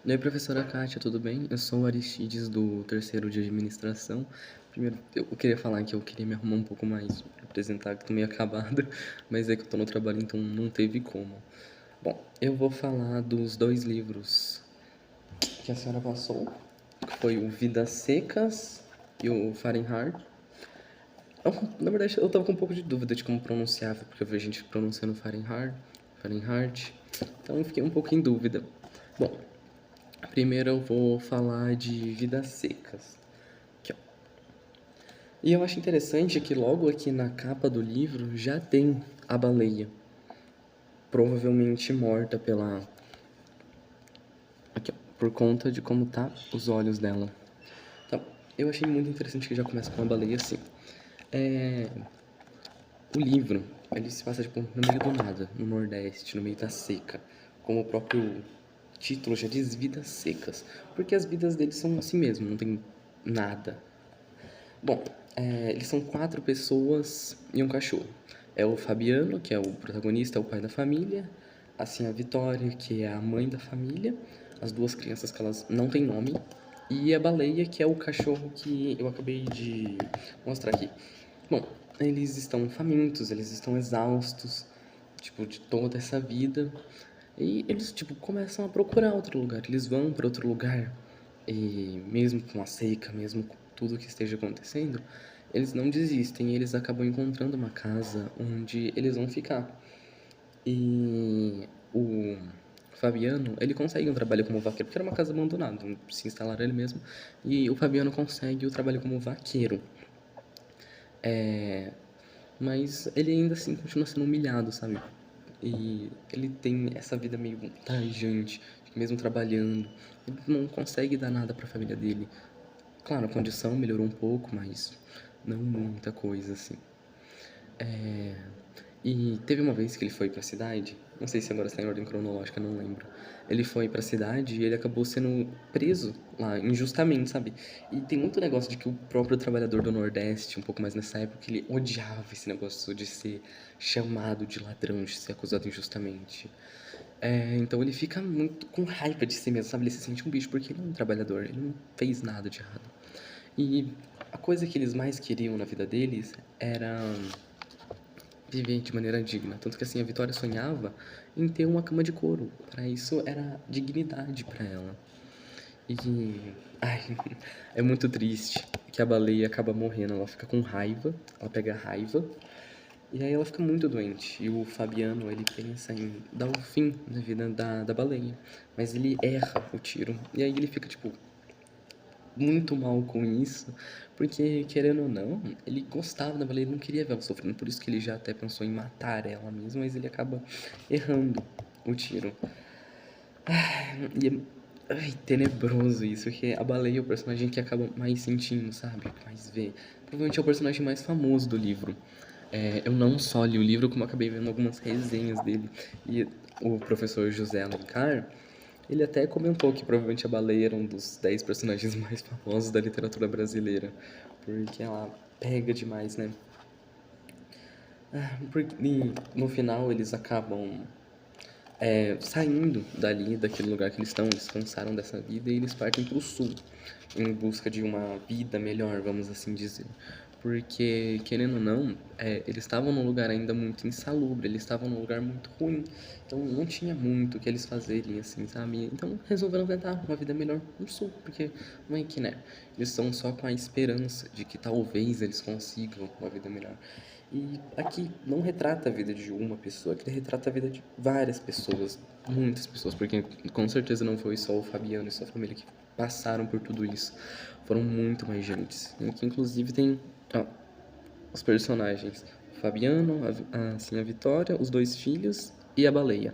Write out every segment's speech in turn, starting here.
E aí, professora Kátia, tudo bem? Eu sou o Aristides do terceiro de administração. Primeiro, eu queria falar que eu queria me arrumar um pouco mais, apresentar que tô meio acabado, mas é que eu tô no trabalho, então não teve como. Bom, eu vou falar dos dois livros que a senhora passou, que foi o Vidas Secas e o Fahrenheit. Na verdade, eu tava com um pouco de dúvida de como pronunciava, porque eu vi gente pronunciando Fahrenheit, então eu fiquei um pouco em dúvida. Bom, primeiro eu vou falar de Vidas Secas. Aqui, ó. E eu acho interessante que logo aqui na capa do livro já tem a baleia, provavelmente morta pela... Aqui, ó, por conta de como tá os olhos dela. Então, eu achei muito interessante que já começa com a baleia assim. O livro, ele se passa tipo, no meio do nada, no Nordeste, no meio da seca. Como o próprio título já diz, vidas secas. Porque as vidas deles são assim mesmo, não tem nada. Bom, eles são 4 pessoas e um cachorro. É o Fabiano, que é o protagonista, é o pai da família. Assim, a Vitória, que é a mãe da família. As duas crianças que elas não têm nome. E a Baleia, que é o cachorro que eu acabei de mostrar aqui. Bom, eles estão famintos, eles estão exaustos, tipo, de toda essa vida. E eles, tipo, começam a procurar outro lugar. Eles vão para outro lugar. E mesmo com a seca, mesmo com tudo que esteja acontecendo, eles não desistem. Eles acabam encontrando uma casa onde eles vão ficar. E o Fabiano, ele consegue um trabalho como vaqueiro, porque era uma casa abandonada, se instalaram ele mesmo. E o Fabiano consegue o trabalho como vaqueiro. Mas ele ainda assim continua sendo humilhado, sabe? E ele tem essa vida meio trajante, mesmo trabalhando, ele não consegue dar nada para a família dele. Claro, a condição melhorou um pouco, mas não muita coisa assim. E teve uma vez que ele foi pra cidade, não sei se agora está em ordem cronológica, não lembro. Ele foi pra cidade e ele acabou sendo preso lá, injustamente, sabe? E tem muito negócio de que o próprio trabalhador do Nordeste, um pouco mais nessa época, ele odiava esse negócio de ser chamado de ladrão, de ser acusado injustamente. Então ele fica muito com raiva de si mesmo, sabe? Ele se sente um bicho porque ele é um trabalhador, ele não fez nada de errado. E a coisa que eles mais queriam na vida deles era viver de maneira digna. Tanto que assim, a Vitória sonhava em ter uma cama de couro. Para isso era dignidade para ela. E ai, é muito triste que a baleia acaba morrendo. Ela fica com raiva, ela pega raiva e aí ela fica muito doente. E o Fabiano, ele pensa em dar o fim na vida da baleia, mas ele erra o tiro. E aí ele fica tipo muito mal com isso, porque, querendo ou não, ele gostava da baleia, ele não queria ver ela sofrendo, por isso que ele já até pensou em matar ela mesmo, mas ele acaba errando o tiro. E é tenebroso isso, porque a baleia é o personagem que acaba mais sentindo, sabe? Que mais vê. Provavelmente é o personagem mais famoso do livro. Eu não só li o livro, como acabei vendo algumas resenhas dele. E o professor José Alencar, ele até comentou que provavelmente a baleia era um dos 10 personagens mais famosos da literatura brasileira. Porque ela pega demais, né? E no final eles acabam saindo dali, daquele lugar que eles estão, eles cansaram dessa vida e eles partem para o sul, em busca de uma vida melhor, vamos assim dizer. Porque, querendo ou não, eles estavam num lugar ainda muito insalubre, eles estavam num lugar muito ruim, então não tinha muito o que eles fazerem, assim, sabe? Então resolveram tentar uma vida melhor no sul, porque não é que, né? Eles estão só com a esperança de que talvez eles consigam uma vida melhor. E aqui não retrata a vida de uma pessoa, aqui retrata a vida de várias pessoas, muitas pessoas, porque com certeza não foi só o Fabiano e sua família que passaram por tudo isso. Foram muito mais gentes. E aqui inclusive tem os personagens: o Fabiano, assim, a Vitória, os dois filhos e a baleia.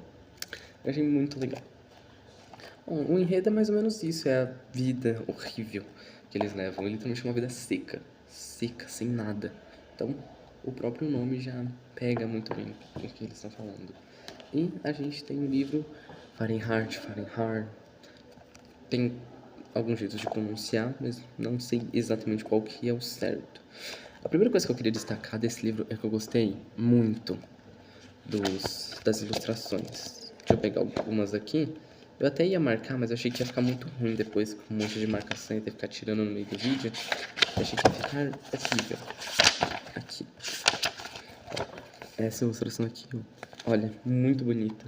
Eu achei muito legal. Bom, o enredo é mais ou menos isso, é a vida horrível que eles levam. Ele também chama uma vida seca, seca, sem nada. Então, o próprio nome já pega muito bem o que eles estão falando. E a gente tem o livro Fahrenheit. Tem alguns jeitos de pronunciar, mas não sei exatamente qual que é o certo. A primeira coisa que eu queria destacar desse livro é que eu gostei muito das ilustrações. Deixa eu pegar algumas aqui Eu até ia marcar, mas eu achei que ia ficar muito ruim depois, com um monte de marcação e ter que ficar tirando no meio do vídeo. Eu achei que ia ficar horrível. Aqui. Essa ilustração aqui, ó. Olha, muito bonita.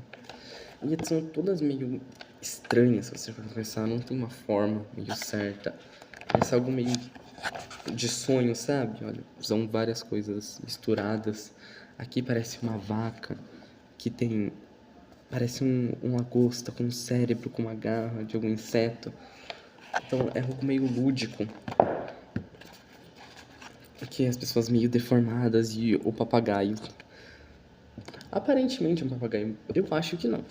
E são todas meio estranhas, se você for pensar. Não tem uma forma meio certa. Essa é algo meio de sonho, sabe? Olha, são várias coisas misturadas. Aqui parece uma vaca que tem... Parece uma lagosta com um cérebro, com uma garra de algum inseto. Então é algo meio lúdico. Aqui as pessoas meio deformadas e o papagaio. Aparentemente um papagaio. Eu acho que não.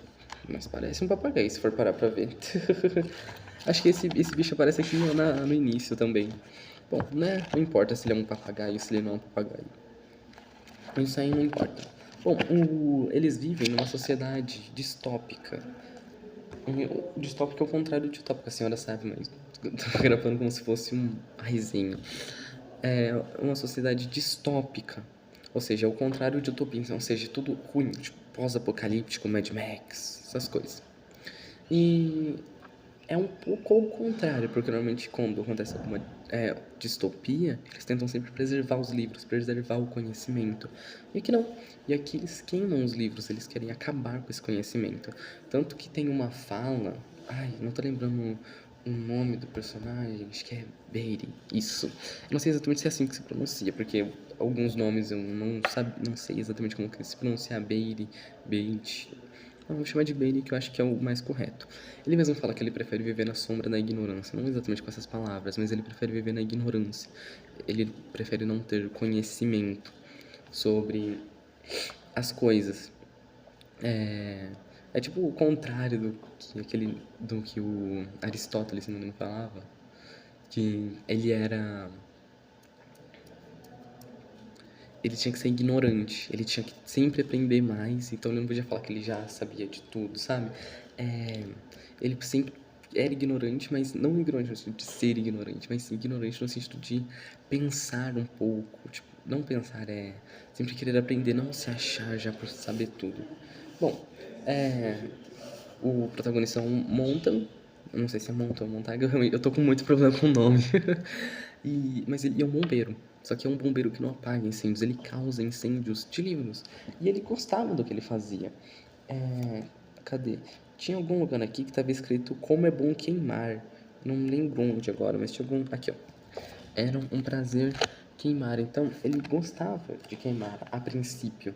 Mas parece um papagaio, se for parar pra ver. Acho que esse bicho aparece aqui no início também. Bom, né? Não importa se ele é um papagaio, se ele não é um papagaio. Isso aí não importa. Bom, eles vivem numa sociedade distópica. Distópica é o contrário de utópica, a senhora sabe, mas tô gravando como se fosse uma resenha. É uma sociedade distópica, ou seja, é o contrário de utopia, ou seja, tudo ruim, tipo pós-apocalíptico, Mad Max, essas coisas. E é um pouco ao contrário, porque normalmente quando acontece alguma distopia, eles tentam sempre preservar os livros, preservar o conhecimento. E aqui não. E aqui eles queimam os livros, eles querem acabar com esse conhecimento. Tanto que tem uma fala... Ai, não tô lembrando o nome do personagem, acho que é Beatty. Isso. Eu não sei exatamente se é assim que se pronuncia, porque alguns nomes eu não sei exatamente como que se pronuncia. Beatty. Vamos chamar de Bailey, que eu acho que é o mais correto. Ele mesmo fala que ele prefere viver na sombra da ignorância. Não exatamente com essas palavras, mas ele prefere viver na ignorância. Ele prefere não ter conhecimento sobre as coisas. É tipo o contrário do que o Aristóteles, se não me engano, falava. Que ele tinha que ser ignorante, ele tinha que sempre aprender mais, então ele não podia falar que ele já sabia de tudo, sabe? Ele sempre era ignorante, mas não ignorante no sentido de ser ignorante, mas sim ignorante no sentido de pensar um pouco, tipo, não pensar, sempre querer aprender, não se achar já por saber tudo. Bom, o protagonista é um Montan, eu não sei se é Montan ou Montague, eu tô com muito problema com o nome. Mas ele é um bombeiro, só que é um bombeiro que não apaga incêndios, ele causa incêndios de livros. E ele gostava do que ele fazia. Cadê? Tinha algum lugar aqui que estava escrito como é bom queimar. Não lembro onde agora, mas tinha algum... Aqui, ó. Era um prazer queimar. Então, ele gostava de queimar, a princípio.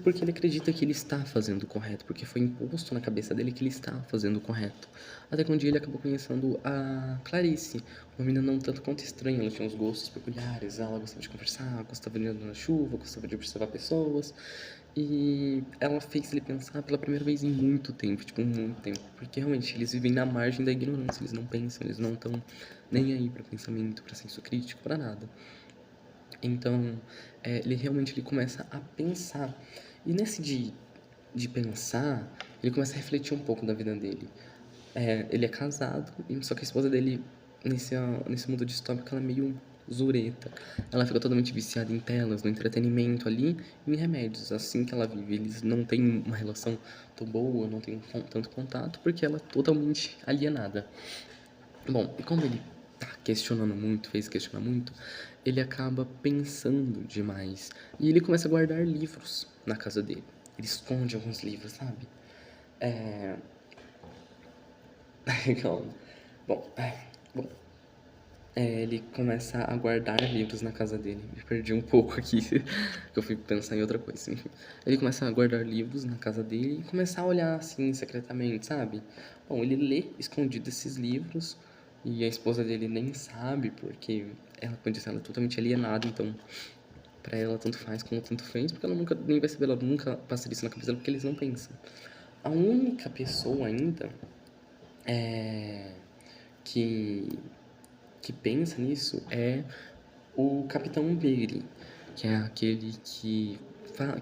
Porque ele acredita que ele está fazendo o correto, porque foi imposto na cabeça dele que ele está fazendo o correto. Até que um dia ele acabou conhecendo a Clarice, uma menina não tanto quanto estranha, ela tinha uns gostos peculiares, ela gostava de conversar, gostava de andar na chuva, gostava de observar pessoas, e ela fez ele pensar pela primeira vez em muito tempo, tipo, muito tempo, porque realmente eles vivem na margem da ignorância, eles não pensam, eles não estão nem aí para pensamento, para senso crítico, para nada. Então, ele realmente ele começa a pensar. E nesse de pensar, ele começa a refletir um pouco da vida dele. Ele é casado, só que a esposa dele, nesse mundo distópico, ela é meio zureta. Ela fica totalmente viciada em telas, no entretenimento ali e em remédios. Assim que ela vive, eles não têm uma relação tão boa, não têm tanto contato, porque ela é totalmente alienada. Bom, e como ele tá questionando muito, fez questionar muito, ele acaba pensando demais. E ele começa a guardar livros na casa dele. Ele esconde alguns livros, sabe? Calma. Bom, bom. Ele começa a guardar livros na casa dele. Me perdi um pouco aqui, que eu fui pensar em outra coisa. Enfim. Ele começa a guardar livros na casa dele e começa a olhar assim, secretamente, sabe? Bom, ele lê escondido esses livros e a esposa dele nem sabe, porque ela, como eu disse, ela é totalmente alienada, então pra ela tanto faz como tanto fez, porque ela nunca, nem vai saber, ela nunca passaria isso na cabeça dela, porque eles não pensam. A única pessoa ainda que que pensa nisso é o Capitão Bailey, que é aquele que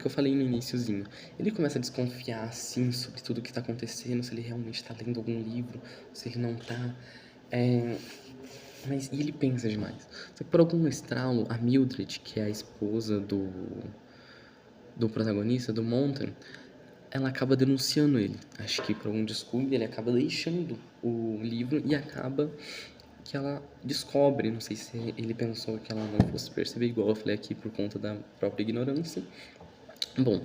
eu falei no iniciozinho. Ele começa a desconfiar, assim, sobre tudo que tá acontecendo, se ele realmente tá lendo algum livro, se ele não tá. E ele pensa demais. Só que por algum estralo, a Mildred, que é a esposa do protagonista, do Montan, ela acaba denunciando ele. Acho que por algum descuido ele acaba deixando o livro e acaba que ela descobre. Não sei se ele pensou que ela não fosse perceber, igual eu falei aqui, por conta da própria ignorância. Bom,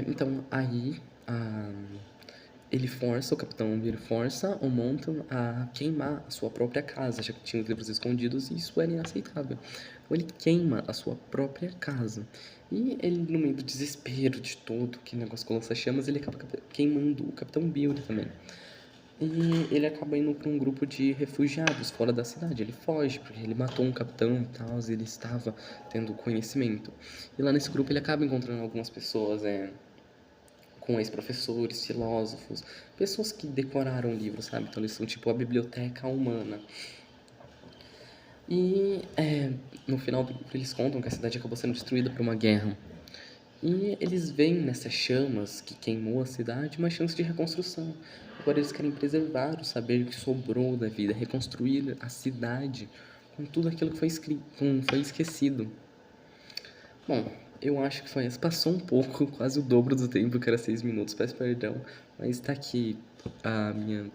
então aí a, ele força, o Capitão Vir força o Montan a queimar a sua própria casa, já que tinha os livros escondidos e isso era inaceitável. Então ele queima a sua própria casa. E ele, no meio do desespero de todo, que negócio com lança-chamas, ele acaba queimando o Capitão Bill também. E ele acaba indo para um grupo de refugiados fora da cidade. Ele foge, porque ele matou um capitão e tal, e ele estava tendo conhecimento. E lá nesse grupo ele acaba encontrando algumas pessoas, com ex-professores, filósofos, pessoas que decoraram livros, sabe? Então eles são tipo a biblioteca humana. E no final do livro eles contam que a cidade acabou sendo destruída por uma guerra. E eles veem nessas chamas que queimou a cidade uma chance de reconstrução. Agora eles querem preservar o saber que sobrou da vida, reconstruir a cidade com tudo aquilo que foi foi esquecido. Bom, eu acho que foi isso. Passou um pouco, quase o dobro do tempo, que era 6 minutos, peço perdão. Mas tá aqui a minha